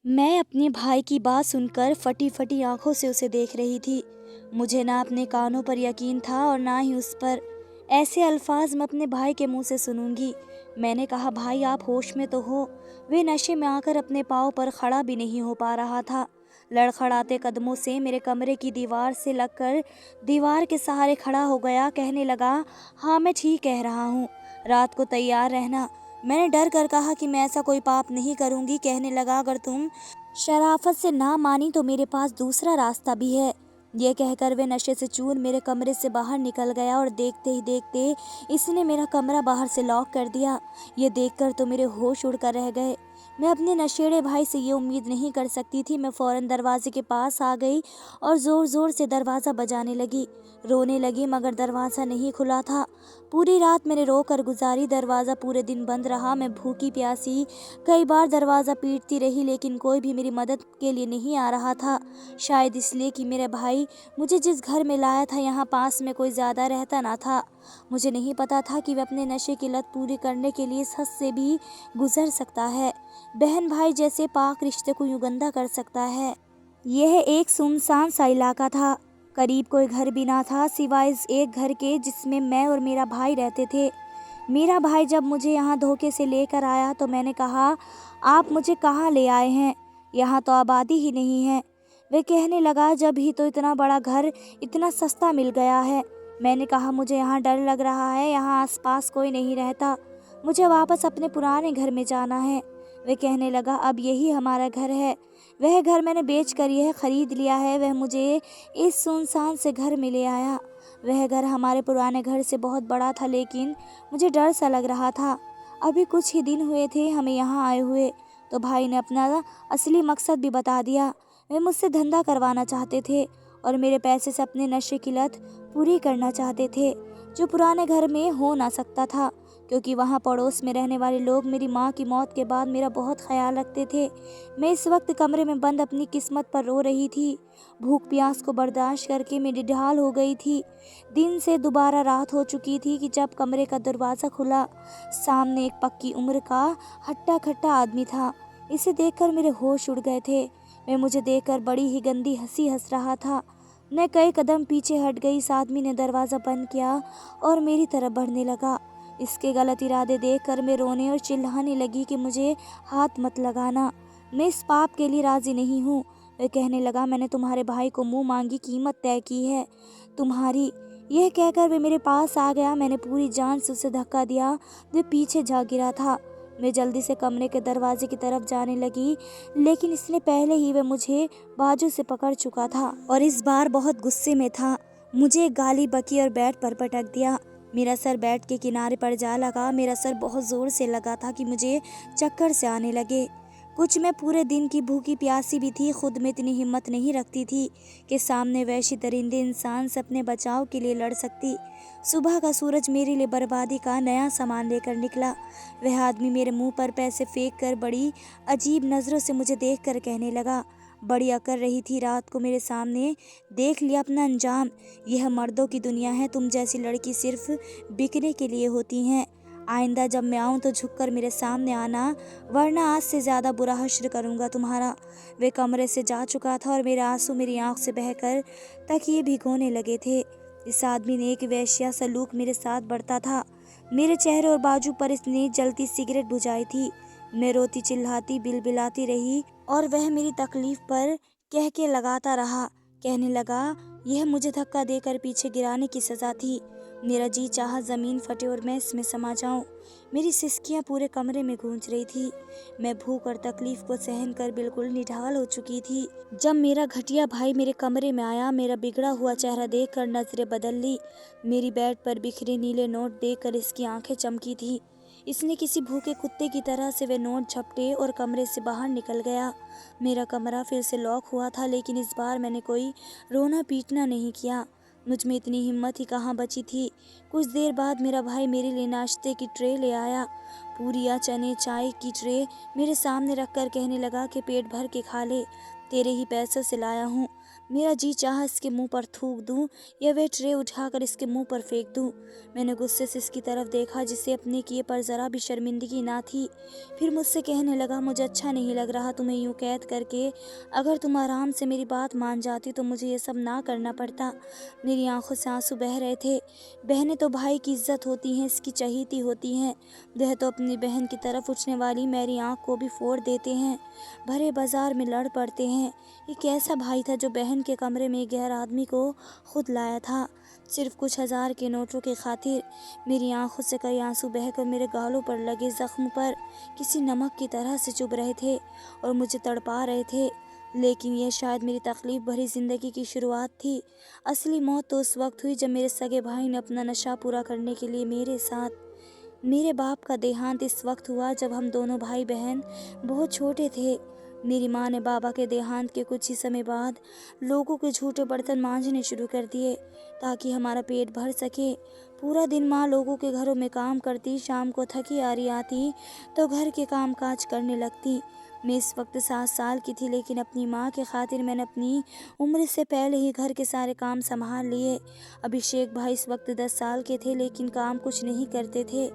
मैं अपने भाई की बात सुनकर फटी फटी आंखों से उसे देख रही थी। मुझे ना अपने कानों पर यकीन था और ना ही उस पर। ऐसे अल्फाज मैं अपने भाई के मुंह से सुनूंगी। मैंने कहा, भाई आप होश में तो हो? वे नशे में आकर अपने पाँव पर खड़ा भी नहीं हो पा रहा था। लड़खड़ाते कदमों से मेरे कमरे की दीवार से लगकर दीवार के सहारे खड़ा हो गया। कहने लगा, हाँ मैं ठीक कह रहा हूँ, रात को तैयार रहना। मैंने डर कर कहा कि मैं ऐसा कोई पाप नहीं करूंगी। कहने लगा, अगर तुम शराफत से ना मानी तो मेरे पास दूसरा रास्ता भी है। ये कहकर वे नशे से चूर मेरे कमरे से बाहर निकल गया और देखते ही देखते इसने मेरा कमरा बाहर से लॉक कर दिया। ये देखकर तो मेरे होश उड़कर रह गए। मैं अपने नशेड़े भाई से ये उम्मीद नहीं कर सकती थी। मैं फौरन दरवाजे के पास आ गई और ज़ोर ज़ोर से दरवाज़ा बजाने लगी। रोने लगी मगर दरवाज़ा नहीं खुला था। पूरी रात मैंने रोकर गुजारी, दरवाज़ा पूरे दिन बंद रहा। मैं भूखी प्यासी कई बार दरवाज़ा पीटती रही लेकिन कोई भी मेरी मदद के लिए नहीं आ रहा था। शायद इसलिए कि मेरे भाई मुझे जिस घर में लाया था यहाँ पास में कोई ज़्यादा रहता ना था। मुझे नहीं पता था कि वह अपने नशे की लत पूरी करने के लिए इस हद से भी गुजर सकता है। बहन भाई जैसे पाक रिश्ते को यूं गंदा कर सकता है। यह एक सुनसान सा इलाका था। करीब कोई घर भी ना था सिवाय इस एक घर के जिसमें मैं और मेरा भाई रहते थे। मेरा भाई जब मुझे यहाँ धोखे से लेकर आया तो मैंने कहा, आप मुझे कहाँ ले आए हैं? यहाँ तो आबादी ही नहीं है। वे कहने लगा, जब ही तो इतना बड़ा घर इतना सस्ता मिल गया है। मैंने कहा, मुझे यहाँ डर लग रहा है, यहाँ आसपास कोई नहीं रहता, मुझे वापस अपने पुराने घर में जाना है। वे कहने लगा, अब यही हमारा घर है। वह घर मैंने बेच कर यह खरीद लिया है। वह मुझे इस सुनसान से घर में ले आया। वह घर हमारे पुराने घर से बहुत बड़ा था लेकिन मुझे डर सा लग रहा था। अभी कुछ ही दिन हुए थे हमें यहाँ आए हुए, तो भाई ने अपना असली मकसद भी बता दिया। वे मुझसे धंधा करवाना चाहते थे और मेरे पैसे से अपने नशे की लत पूरी करना चाहते थे, जो पुराने घर में हो ना सकता था, क्योंकि वहाँ पड़ोस में रहने वाले लोग मेरी माँ की मौत के बाद मेरा बहुत ख्याल रखते थे। मैं इस वक्त कमरे में बंद अपनी किस्मत पर रो रही थी। भूख प्यास को बर्दाश्त करके मैं निढाल हो गई थी। दिन से दोबारा रात हो चुकी थी कि जब कमरे का दरवाज़ा खुला। सामने एक पक्की उम्र का हट्टा खट्टा आदमी था। इसे देखकर मेरे होश उड़ गए थे। वह मुझे देखकर बड़ी ही गंदी हंसी हंस रहा था। मैं कई कदम पीछे हट गई। इस आदमी ने दरवाज़ा बंद किया और मेरी तरफ बढ़ने लगा। इसके गलत इरादे देखकर मैं रोने और चिल्लाने लगी कि मुझे हाथ मत लगाना, मैं इस पाप के लिए राजी नहीं हूँ। वह कहने लगा, मैंने तुम्हारे भाई को मुंह मांगी कीमत तय की है तुम्हारी। यह कहकर वे मेरे पास आ गया। मैंने पूरी जान से उसे धक्का दिया। वह पीछे जा गिरा था। मैं जल्दी से कमरे के दरवाजे की तरफ जाने लगी लेकिन इसने पहले ही वह मुझे बाजू से पकड़ चुका था और इस बार बहुत गुस्से में था। मुझे गाली बकी और बेड पर पटक दिया। मेरा सर बेड के किनारे पर जा लगा। मेरा सर बहुत ज़ोर से लगा था कि मुझे चक्कर से आने लगे। कुछ मैं पूरे दिन की भूखी प्यासी भी थी। खुद में इतनी हिम्मत नहीं रखती थी कि सामने वैसी दरिंदे इंसान से अपने बचाव के लिए लड़ सकती। सुबह का सूरज मेरे लिए बर्बादी का नया सामान लेकर निकला। वह आदमी मेरे मुंह पर पैसे फेंक कर बड़ी अजीब नज़रों से मुझे देख कर कहने लगा, बड़ी अकड़ रही थी रात को मेरे सामने, देख लिया अपना अंजाम। यह मर्दों की दुनिया है, तुम जैसी लड़की सिर्फ बिकने के लिए होती हैं। आइंदा जब मैं आऊँ तो झुककर मेरे सामने आना, वरना आज से ज़्यादा बुरा हश्र करूँगा तुम्हारा। वे कमरे से जा चुका था और मेरे आंसू मेरी आँख से बहकर तकिए भिगोने लगे थे। इस आदमी ने एक वेश्या सलूक मेरे साथ बढ़ता था। मेरे चेहरे और बाजू पर इसने जलती सिगरेट बुझाई थी। मैं रोती चिल्लाती बिलबिलाती रही और वह मेरी तकलीफ पर कह के लगाता रहा। कहने लगा, यह मुझे धक्का देकर पीछे गिराने की सज़ा थी। मेरा जी चाहा ज़मीन फटे और मैं इसमें समा जाऊं। मेरी सिसकियां पूरे कमरे में गूंज रही थी। मैं भूख और तकलीफ को सहन कर बिल्कुल निढाल हो चुकी थी। जब मेरा घटिया भाई मेरे कमरे में आया, मेरा बिगड़ा हुआ चेहरा देखकर नजरें बदल ली। मेरी बेड पर बिखरे नीले नोट देखकर इसकी आंखें चमकी थी। इसने किसी भूखे कुत्ते की तरह से वे नोट झपटे और कमरे से बाहर निकल गया। मेरा कमरा फिर से लॉक हुआ था लेकिन इस बार मैंने कोई रोना पीटना नहीं किया। मुझ में इतनी हिम्मत ही कहाँ बची थी। कुछ देर बाद मेरा भाई मेरे लिए नाश्ते की ट्रे ले आया। पूरियाँ, चने, चाय की ट्रे मेरे सामने रखकर कहने लगा कि पेट भर के खा ले, तेरे ही पैसों से लाया हूँ। मेरा जी चाहा इसके मुंह पर थूक दूं या वह ट्रे उठाकर इसके मुंह पर फेंक दूं। मैंने गुस्से से इसकी तरफ देखा जिसे अपने किए पर जरा भी शर्मिंदगी ना थी। फिर मुझसे कहने लगा, मुझे अच्छा नहीं लग रहा तुम्हें यूं कैद करके। अगर तुम आराम से मेरी बात मान जाती तो मुझे ये सब ना करना पड़ता। मेरी आंखों से आंसू बह रहे थे। बहनें तो भाई की इज्जत होती हैं, इसकी चहीती होती हैं। वह तो अपनी बहन की तरफ उठने वाली मेरी आंख को भी फोड़ देते हैं, भरे बाजार में लड़ पड़ते हैं। ये कैसा भाई था जो बहन के कमरे में गैर आदमी को खुद लाया था, सिर्फ कुछ 1000 के नोटों की खातिर। मेरी आंखों से कई आंसू बहकर मेरे गालों पर लगे जख्म पर किसी नमक की तरह से चुभ रहे थे और मुझे तड़पा रहे थे। लेकिन यह शायद मेरी तकलीफ भरी जिंदगी की शुरुआत थी। असली मौत तो उस वक्त हुई जब मेरे सगे भाई ने अपना नशा पूरा करने के लिए मेरे साथ। मेरे बाप का देहांत इस वक्त हुआ जब हम दोनों भाई बहन बहुत छोटे थे। मेरी माँ ने बाबा के देहांत के कुछ ही समय बाद लोगों के झूठे बर्तन मांजने शुरू कर दिए ताकि हमारा पेट भर सके। पूरा दिन माँ लोगों के घरों में काम करती, शाम को थकी हारी आती तो घर के काम काज करने लगती। मैं इस वक्त 7 साल की थी, लेकिन अपनी माँ के खातिर मैंने अपनी उम्र से पहले ही घर के सारे काम संभाल लिए। अभिषेक भाई इस वक्त 10 साल के थे, लेकिन काम कुछ नहीं करते थे।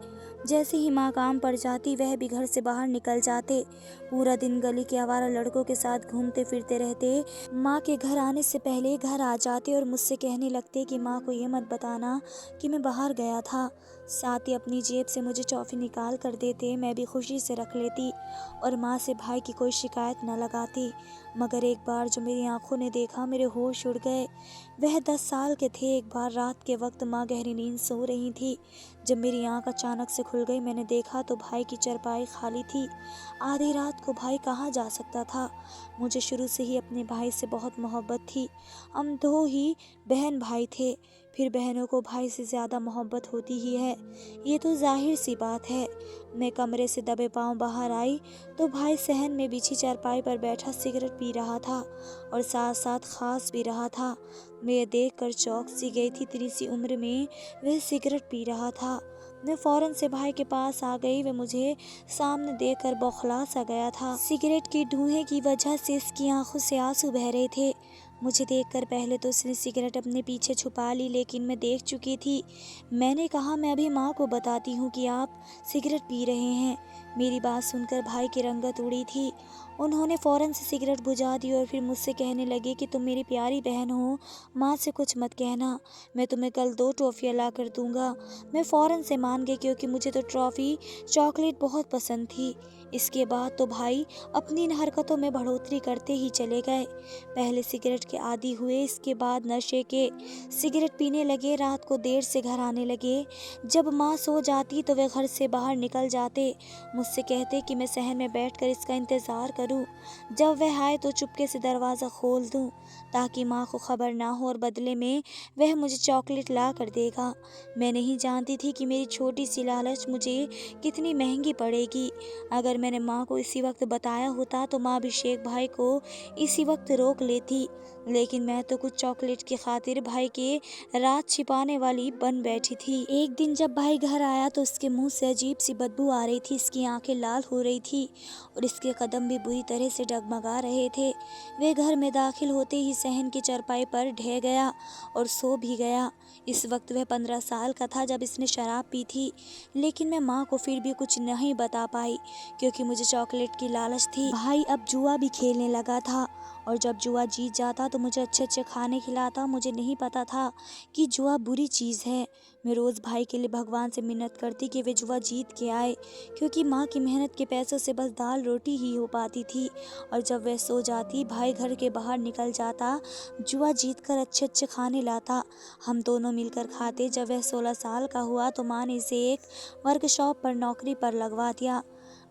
जैसे ही माँ काम पर जाती वह भी घर से बाहर निकल जाते। पूरा दिन गली के आवारा लड़कों के साथ घूमते फिरते रहते। माँ के घर आने से पहले घर आ जाते और मुझसे कहने लगते कि माँ को ये मत बताना कि मैं बाहर गया था। साथ ही अपनी जेब से मुझे टॉफी निकाल कर देते, मैं भी खुशी से रख लेती और माँ से भाई की कोई शिकायत न लगाती। मगर एक बार जो मेरी आंखों ने देखा, मेरे होश उड़ गए। वह 10 साल के थे। एक बार रात के वक्त माँ गहरी नींद सो रही थी। जब मेरी आंख अचानक से खुल गई, मैंने देखा तो भाई की चारपाई खाली थी। आधी रात को भाई कहाँ जा सकता था। मुझे शुरू से ही अपने भाई से बहुत मोहब्बत थी। हम 2 ही बहन भाई थे। फिर बहनों को भाई से ज़्यादा मोहब्बत होती ही है, ये तो जाहिर सी बात है। मैं कमरे से दबे पांव बाहर आई तो भाई सहन में बिछी चारपाई पर बैठा सिगरेट पी रहा था और साथ साथ खास भी रहा था। मैं देखकर चौंक सी गई थी, इतनी सी उम्र में वह सिगरेट पी रहा था। मैं फौरन से भाई के पास आ गई। वह मुझे सामने देखकर बौखला सा गया था। सिगरेट की धुएं की वजह से इसकी आंखों से आंसू बह रहे थे। मुझे देखकर पहले तो उसने सिगरेट अपने पीछे छुपा ली, लेकिन मैं देख चुकी थी। मैंने कहा, मैं अभी माँ को बताती हूँ कि आप सिगरेट पी रहे हैं। मेरी बात सुनकर भाई की रंगत उड़ी थी। उन्होंने फ़ौरन से सिगरेट बुझा दी और फिर मुझसे कहने लगे कि तुम मेरी प्यारी बहन हो, माँ से कुछ मत कहना। मैं तुम्हें कल 2 टॉफ़ियाँ ला कर दूँगा। मैं फ़ौरन से मान गई क्योंकि मुझे तो टॉफ़ी चॉकलेट बहुत पसंद थी। इसके बाद तो भाई अपनी इन हरकतों में बढ़ोतरी करते ही चले गए। पहले सिगरेट के आदी हुए, इसके बाद नशे के। सिगरेट पीने लगे, रात को देर से घर आने लगे। जब माँ सो जाती तो वे घर से बाहर निकल जाते। मुझसे कहते कि मैं सहन में बैठकर इसका इंतज़ार करूं। जब वह आए तो चुपके से दरवाज़ा खोल दूं ताकि माँ को खबर ना हो और बदले में वह मुझे चॉकलेट ला कर देगा। मैं नहीं जानती थी कि मेरी छोटी सी लालच मुझे कितनी महंगी पड़ेगी। अगर मैंने माँ को इसी वक्त बताया होता तो माँ अभिषेक भाई को इसी वक्त रोक लेती, लेकिन मैं तो कुछ चॉकलेट की खातिर भाई के राज छिपाने वाली बन बैठी थी। एक दिन जब भाई घर आया तो उसके मुंह से अजीब सी बदबू आ रही थी, इसकी आंखें लाल हो रही थी और इसके कदम भी बुरी तरह से डगमगा रहे थे। वे घर में दाखिल होते ही सहन की चारपाई पर ढह गया और सो भी गया। इस वक्त वह 15 साल का था जब इसने शराब पी थी, लेकिन मैं माँ को फिर भी कुछ नहीं बता पाई क्योंकि मुझे चॉकलेट की लालच थी। भाई अब जुआ भी खेलने लगा था और जब जुआ जीत जाता तो मुझे अच्छे अच्छे खाने खिलाता। मुझे नहीं पता था कि जुआ बुरी चीज़ है। मैं रोज़ भाई के लिए भगवान से मिन्नत करती कि वे जुआ जीत के आए, क्योंकि माँ की मेहनत के पैसों से बस दाल रोटी ही हो पाती थी। और जब वह सो जाती, भाई घर के बाहर निकल जाता, जुआ जीत कर अच्छे अच्छे खाने लाता। हम दोनों मिलकर खाते। जब वह 16 साल का हुआ तो माँ ने इसे एक वर्कशॉप पर नौकरी पर लगवा दिया।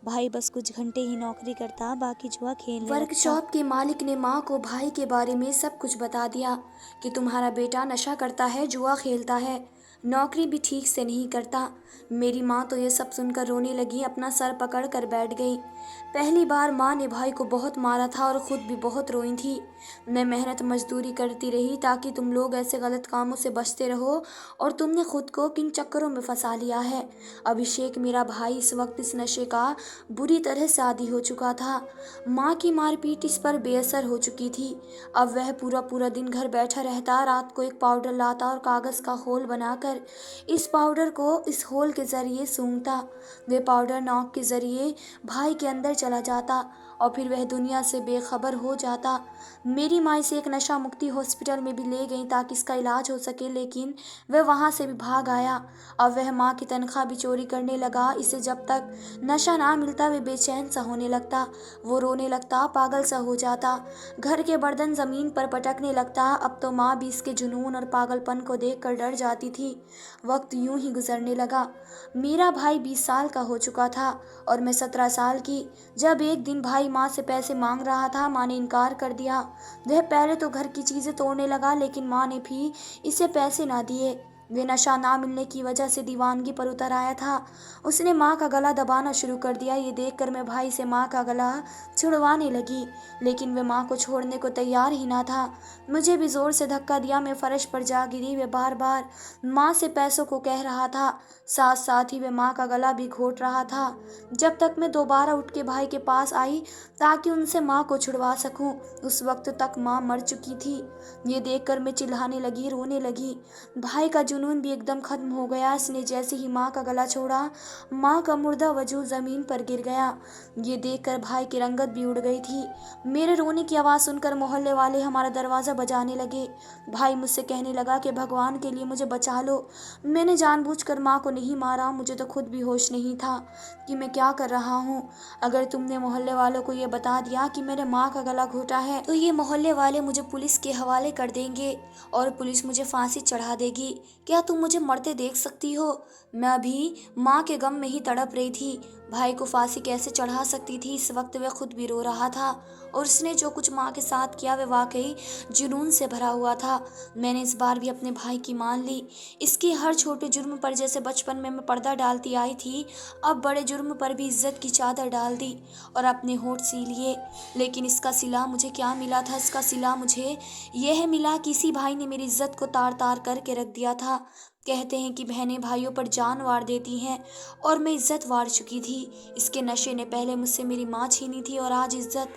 भाई बस कुछ घंटे ही नौकरी करता, बाकी जुआ खेलने लगता। वर्कशॉप के मालिक ने माँ को भाई के बारे में सब कुछ बता दिया कि तुम्हारा बेटा नशा करता है, जुआ खेलता है, नौकरी भी ठीक से नहीं करता। मेरी माँ तो ये सब सुनकर रोने लगी, अपना सर पकड़ कर बैठ गई। पहली बार माँ ने भाई को बहुत मारा था और खुद भी बहुत रोई थी। मैं मेहनत मजदूरी करती रही ताकि तुम लोग ऐसे गलत कामों से बचते रहो, और तुमने खुद को किन चक्करों में फंसा लिया है। अभिषेक मेरा भाई इस वक्त इस नशे का बुरी तरह से आदी हो चुका था। माँ की मारपीट इस पर बेअसर हो चुकी थी। अब वह पूरा पूरा दिन घर बैठा रहता, रात को एक पाउडर लाता और कागज का होल बनाकर इस पाउडर को इस होल के जरिए सूंघता। वे पाउडर नाक के जरिए भाई के अंदर चला जाता और फिर वह दुनिया से बेखबर हो जाता। मेरी माँ इसे एक नशा मुक्ति हॉस्पिटल में भी ले गई ताकि इसका इलाज हो सके, लेकिन वह वहाँ से भी भाग आया। अब वह माँ की तनख्वाह भी चोरी करने लगा। इसे जब तक नशा ना मिलता वे बेचैन सा होने लगता, वो रोने लगता, पागल सा हो जाता, घर के बर्तन जमीन पर पटकने लगता। अब तो माँ भी इसके जुनून और पागलपन को देखकर डर जाती थी। वक्त यूं ही गुजरने लगा। मेरा भाई 20 साल का हो चुका था और मैं 17 साल की। जब एक दिन भाई माँ से पैसे मांग रहा था, माँ ने इनकार कर दिया। वह पहले तो घर की चीजें तोड़ने लगा, लेकिन माँ ने भी इसे पैसे ना दिए। वे नशा ना मिलने की वजह से दीवानगी पर उतर आया था। उसने माँ का गला दबाना शुरू कर दिया। ये देखकर मैं भाई से माँ का गला छुड़वाने लगी, लेकिन वे माँ को छोड़ने को तैयार ही ना था। मुझे भी जोर से धक्का दिया। मैं फर्श पर जा गिरी। वे बार बार माँ से पैसों को कह रहा था, साथ साथ ही वे माँ का गला भी घोट रहा था। जब तक मैं दोबारा उठ के भाई के पास आई ताकि उनसे माँ को छुड़वा सकूं, उस वक्त तक माँ मर चुकी थी। ये देखकर मैं चिल्लाने लगी, रोने लगी। भाई का जुनून भी एकदम खत्म हो गया। इसने जैसे ही माँ का गला छोड़ा, माँ का मुर्दा वजूद जमीन पर गिर गया। ये देखकर भाई की रंगत भी उड़ गई थी। मेरे रोने की आवाज़ सुनकर मोहल्ले वाले हमारा दरवाज़ा बजाने लगे। भाई मुझसे कहने लगा कि भगवान के लिए मुझे बचा लो। मैंने जानबूझकर माँ को नहीं मारा। मुझे तो खुद भी होश नहीं था कि मैं क्या कर रहा हूँ। अगर तुमने मोहल्ले वालों को ये बता दिया कि मेरे माँ का गला घोटा है तो ये मोहल्ले वाले मुझे पुलिस के हवाले कर देंगे और पुलिस मुझे फांसी चढ़ा देगी। क्या तुम मुझे मरते देख सकती हो? मैं अभी माँ के गम में ही तड़प रही थी। भाई को फांसी कैसे चढ़ा सकती थी? इस वक्त वह खुद भी रो रहा था और उसने जो कुछ माँ के साथ किया वह वाकई जुनून से भरा हुआ था। मैंने इस बार भी अपने भाई की मान ली। इसकी हर छोटे जुर्म पर जैसे बचपन में मैं पर्दा डालती आई थी, अब बड़े जुर्म पर भी इज्जत की चादर डाल दी और अपने होठ सी लिए। लेकिन इसका सिला मुझे क्या मिला था? इसका सिला मुझे यह मिला कि इसी भाई ने मेरी इज्जत को तार तार करके रख दिया था। कहते हैं कि बहनें भाइयों पर जान वार देती हैं, और मैं इज्जत वार चुकी थी। इसके नशे ने पहले मुझसे मेरी माँ छीनी थी और आज इज्जत।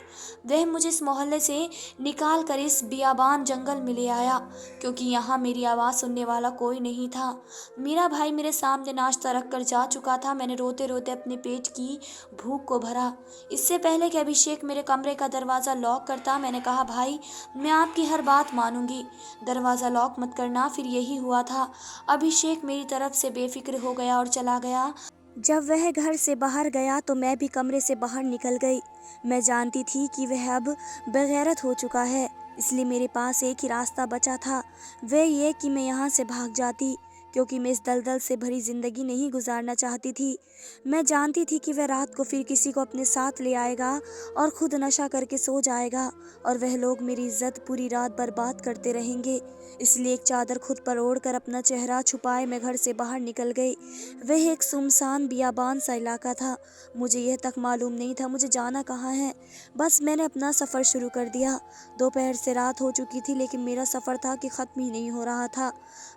वह मुझे इस मोहल्ले से निकाल कर इस बियाबान जंगल में ले आया, क्योंकि यहाँ मेरी आवाज़ सुनने वाला कोई नहीं था। मेरा भाई मेरे सामने नाश्ता रख कर जा चुका था। मैंने रोते रोते अपने पेट की भूख को भरा। इससे पहले कि अभिषेक मेरे कमरे का दरवाज़ा लॉक करता, मैंने कहा, भाई मैं आपकी हर बात मानूंगी, दरवाज़ा लॉक मत करना। फिर यही हुआ था। अभिषेक मेरी तरफ से बेफिक्र हो गया और चला गया। जब वह घर से बाहर गया तो मैं भी कमरे से बाहर निकल गई। मैं जानती थी कि वह अब बेगैरत हो चुका है, इसलिए मेरे पास एक ही रास्ता बचा था, वह ये कि मैं यहाँ से भाग जाती, क्योंकि मैं इस दलदल से भरी जिंदगी नहीं गुजारना चाहती थी। मैं जानती थी कि वह रात को फिर किसी को अपने साथ ले आएगा और खुद नशा करके सो जाएगा, और वह लोग मेरी इज्जत पूरी रात बर्बाद करते रहेंगे। इसलिए एक चादर खुद पर ओढ़कर अपना चेहरा छुपाए मैं घर से बाहर निकल गई। वह एक सुनसान बियाबान सा इलाका था। मुझे यह तक मालूम नहीं था मुझे जाना कहाँ है। बस मैंने अपना सफ़र शुरू कर दिया। दोपहर से रात हो चुकी थी, लेकिन मेरा सफ़र था कि ख़त्म ही नहीं हो रहा था।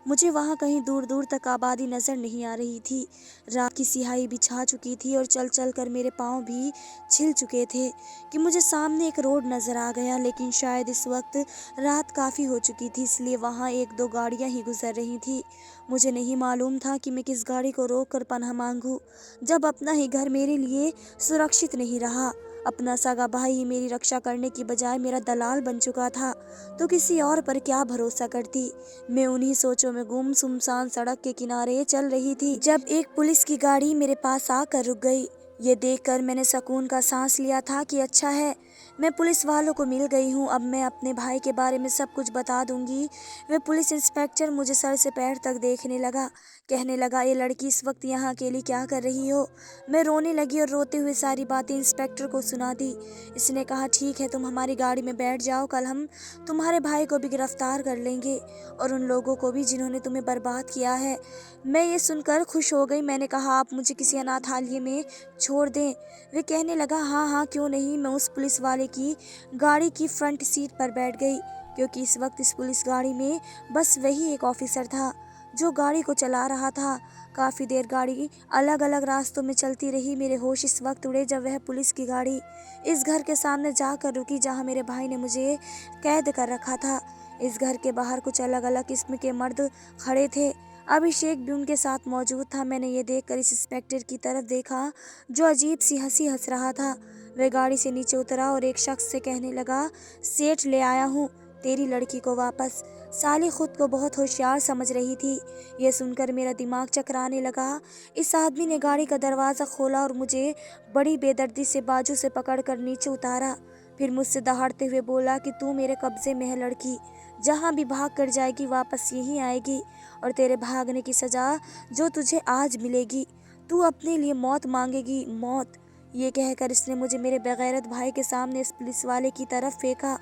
मुझे वहाँ कहीं दूर दूर तक आबादी नज़र नहीं आ रही थी। रात की सिहाई भी छा चुकी थी और चल चल कर मेरे पाँव भी छिल चुके थे कि मुझे सामने एक रोड नज़र आ गया, लेकिन शायद इस वक्त रात काफ़ी हो चुकी थी, इसलिए वहाँ एक दो गाड़ियाँ ही गुजर रही थी। मुझे नहीं मालूम था कि मैं किस गाड़ी को रोक कर पनाह मांगूं, जब अपना ही घर मेरे लिए सुरक्षित नहीं रहा। अपना सगा भाई ही मेरी रक्षा करने की बजाय मेरा दलाल बन चुका था, तो किसी और पर क्या भरोसा करती। मैं उन्हीं सोचों में गुम सुनसान सड़क के किनारे चल रही थी जब एक पुलिस की गाड़ी मेरे पास आकर रुक गई। ये देखकर मैंने सुकून का सांस लिया था कि अच्छा है, मैं पुलिस वालों को मिल गई हूँ। अब मैं अपने भाई के बारे में सब कुछ बता दूंगी। वह पुलिस इंस्पेक्टर मुझे सर से पैर तक देखने लगा। कहने लगा, ये लड़की इस वक्त यहाँ अकेली क्या कर रही हो? मैं रोने लगी और रोते हुए सारी बातें इंस्पेक्टर को सुना दी। इसने कहा, ठीक है, तुम हमारी गाड़ी में बैठ जाओ, कल हम तुम्हारे भाई को भी गिरफ्तार कर लेंगे और उन लोगों को भी जिन्होंने तुम्हें बर्बाद किया है। मैं ये सुनकर खुश हो गई। मैंने कहा, आप मुझे किसी अनाथालय में छोड़ दें। वे कहने लगा, हाँ हाँ, क्यों नहीं। मैं उस पुलिस वाले की गाड़ी की फ्रंट सीट पर बैठ गई, क्योंकि इस वक्त इस पुलिस गाड़ी में बस वही एक ऑफिसर था जो गाड़ी को चला रहा था। काफ़ी देर गाड़ी अलग अलग रास्तों में चलती रही। मेरे होश इस वक्त उड़े जब वह पुलिस की गाड़ी इस घर के सामने जाकर रुकी जहाँ मेरे भाई ने मुझे कैद कर रखा था। इस घर के बाहर कुछ अलग अलग किस्म के मर्द खड़े थे। अभिषेक भी उनके साथ मौजूद था। मैंने ये देखकर इस इंस्पेक्टर की तरफ देखा जो अजीब सी हंसी हंस रहा था। वह गाड़ी से नीचे उतरा और एक शख्स से कहने लगा, सेठ ले आया हूँ तेरी लड़की को वापस। साली खुद को बहुत होशियार समझ रही थी। यह सुनकर मेरा दिमाग चकराने लगा। इस आदमी ने गाड़ी का दरवाज़ा खोला और मुझे बड़ी बेदर्दी से बाजू से पकड़कर नीचे उतारा। फिर मुझसे दहाड़ते हुए बोला कि तू मेरे कब्जे में है लड़की, जहाँ भी भाग कर जाएगी वापस यहीं आएगी और तेरे भागने की सज़ा जो तुझे आज मिलेगी, तू अपने लिए मौत मांगेगी, मौत। ये कहकर इसने मुझे मेरे बेगैरत भाई के सामने इस पुलिस वाले की तरफ फेंका।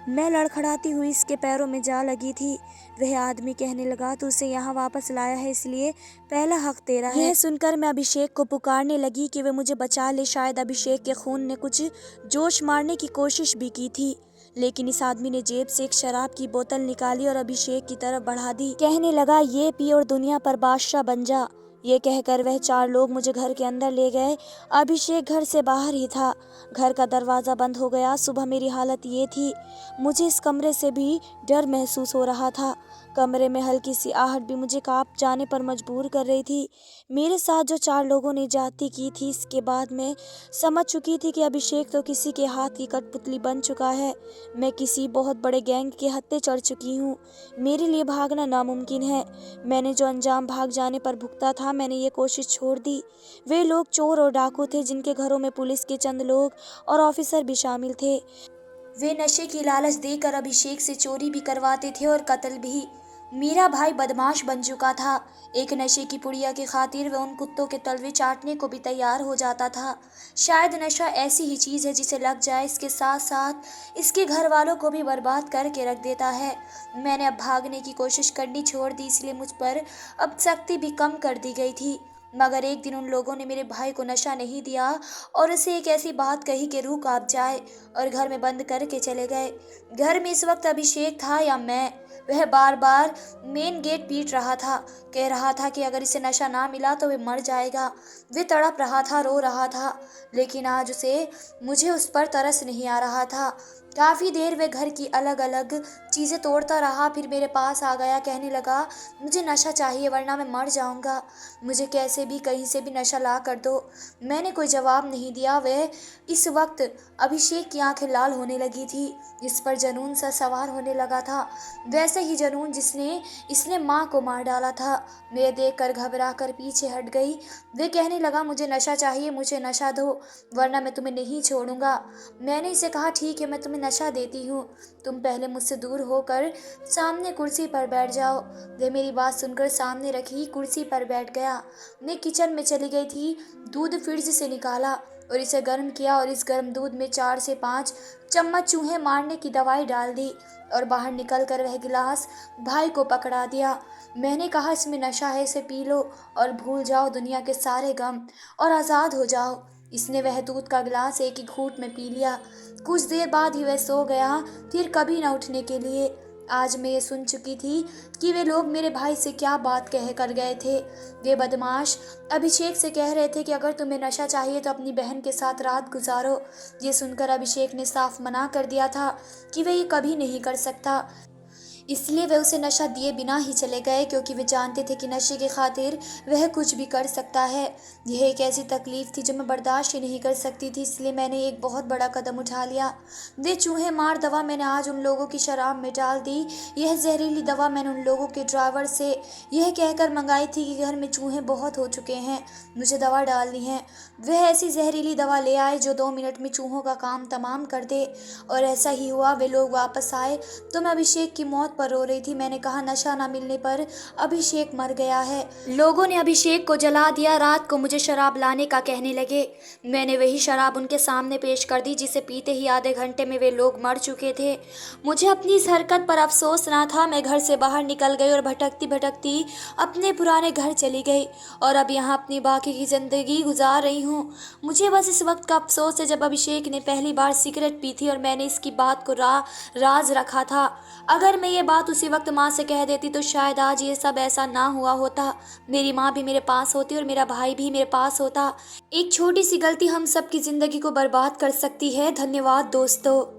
मैं लड़खड़ाती हुई इसके पैरों में जा लगी थी। वह आदमी कहने लगा, तू उसे यहाँ वापस लाया है इसलिए पहला हक तेरा है। यह सुनकर मैं अभिषेक को पुकारने लगी कि वह मुझे बचा ले। शायद अभिषेक के खून ने कुछ जोश मारने की कोशिश भी की थी, लेकिन इस आदमी ने जेब से एक शराब की बोतल निकाली और अभिषेक की तरफ बढ़ा दी। कहने लगा, ये पी और दुनिया पर बादशाह बन जा। ये कहकर वह चार लोग मुझे घर के अंदर ले गए। अभिषेक घर से बाहर ही था। घर का दरवाज़ा बंद हो गया। सुबह मेरी हालत ये थी, मुझे इस कमरे से भी डर महसूस हो रहा था। कमरे में हल्की सी आहट भी मुझे कांप जाने पर मजबूर कर रही थी। मेरे साथ जो चार लोगों ने ज्यादती की थी, इसके बाद मैं समझ चुकी थी कि अभिषेक तो किसी के हाथ की कठपुतली बन चुका है। मैं किसी बहुत बड़े गैंग के हत्थे चढ़ चुकी हूँ। मेरे लिए भागना नामुमकिन है। मैंने जो अंजाम भाग जाने पर भुगता था, मैंने ये कोशिश छोड़ दी। वे लोग चोर और डाकू थे जिनके घरों में पुलिस के चंद लोग और ऑफिसर भी शामिल थे। वे नशे की लालच देकर अभिषेक से चोरी भी करवाते थे और कत्ल भी। मेरा भाई बदमाश बन चुका था। एक नशे की पुड़िया की खातिर वह उन कुत्तों के तलवे चाटने को भी तैयार हो जाता था। शायद नशा ऐसी ही चीज़ है जिसे लग जाए इसके साथ साथ इसके घर वालों को भी बर्बाद करके रख देता है। मैंने अब भागने की कोशिश करनी छोड़ दी, इसलिए मुझ पर अब सख्ती भी कम कर दी गई थी। मगर एक दिन उन लोगों ने मेरे भाई को नशा नहीं दिया और उसे एक ऐसी बात कही कि रूह कांप जाए और घर में बंद करके चले गए। घर में इस वक्त अभिषेक था या मैं। वह बार बार मेन गेट पीट रहा था, कह रहा था कि अगर इसे नशा ना मिला तो वह मर जाएगा। वह तड़प रहा था, रो रहा था, लेकिन आज मुझे उस पर तरस नहीं आ रहा था। काफ़ी देर वह घर की अलग अलग चीज़ें तोड़ता रहा, फिर मेरे पास आ गया। कहने लगा, मुझे नशा चाहिए वरना मैं मर जाऊंगा। मुझे कैसे भी कहीं से भी नशा ला कर दो। मैंने कोई जवाब नहीं दिया। वह इस वक्त अभिषेक की आंखें लाल होने लगी थी। इस पर जुनून सा सवार होने लगा था, वैसे ही जुनून जिसने इसने माँ को मार डाला था। मैं देखकर घबरा कर पीछे हट गई। वे कहने लगा, मुझे नशा चाहिए, मुझे नशा दो वरना मैं तुम्हें नहीं छोड़ूंगा। मैंने इसे कहा, ठीक है, मैं तुम्हें नशा देती हूँ, तुम पहले मुझसे दूर होकर सामने कुर्सी पर बैठ जाओ। वे मेरी बात सुनकर सामने रखी कुर्सी पर बैठ गया। मैं किचन में चली गई थी, दूध फ्रिज से निकाला और इसे गर्म किया और इस गर्म दूध में 4 से 5 चम्मच चूहे मारने की दवाई डाल दी और बाहर निकलकर वह गिलास भाई को पकड़ा दिया। मैंने कहा, इसमें नशा है, इसे पी लो और भूल जाओ दुनिया के सारे गम और आज़ाद हो जाओ। इसने वह दूध का गिलास एक ही घूंट में पी लिया। कुछ देर बाद ही वह सो गया, फिर कभी न उठने के लिए। आज मैं ये सुन चुकी थी कि वे लोग मेरे भाई से क्या बात कह कर गए थे। वे बदमाश अभिषेक से कह रहे थे कि अगर तुम्हें नशा चाहिए तो अपनी बहन के साथ रात गुजारो। ये सुनकर अभिषेक ने साफ मना कर दिया था कि वह ये कभी नहीं कर सकता। इसलिए वे उसे नशा दिए बिना ही चले गए, क्योंकि वे जानते थे कि नशे की खातिर वह कुछ भी कर सकता है। यह एक ऐसी तकलीफ थी जो मैं बर्दाश्त ही नहीं कर सकती थी, इसलिए मैंने एक बहुत बड़ा कदम उठा लिया। वे चूहे मार दवा मैंने आज उन लोगों की शराब में डाल दी। यह जहरीली दवा मैंने उन लोगों के ड्राइवर से यह कहकर मंगाई थी कि घर में चूहे बहुत हो चुके हैं, मुझे दवा डालनी है। वह ऐसी जहरीली दवा ले आए जो 2 मिनट में चूहों का काम तमाम कर दे, और ऐसा ही हुआ। वे लोग वापस आए तो मैं अभिषेक की मौत पर रो रही थी। मैंने कहा नशा ना मिलने पर अभिषेक मर गया है। लोगों ने अभिषेक को जला दिया। रात को मुझे शराब लाने का कहने लगे। मैंने वही शराब उनके सामने पेश कर दी जिसे पीते ही आधे घंटे में वे लोग मर चुके थे। मुझे अपनी इस हरकत पर अफसोस ना था। मैं घर से बाहर निकल गई और भटकती भटकती अपने पुराने घर चली गई, और अब यहाँ अपनी बाकी की ज़िंदगी गुजार रही हूँ। मुझे बस इस वक्त का अफसोस है जब अभिषेक ने पहली बार सिगरेट पी थी और मैंने इसकी बात को राज रखा था। अगर मैं ये बात उसी वक्त माँ से कह देती तो शायद आज ये सब ऐसा ना हुआ होता। मेरी माँ भी मेरे पास होती और मेरा भाई भी मेरे पास होता। एक छोटी सी गलती हम सब की ज़िंदगी को बर्बाद कर सकती है। धन्यवाद दोस्तों।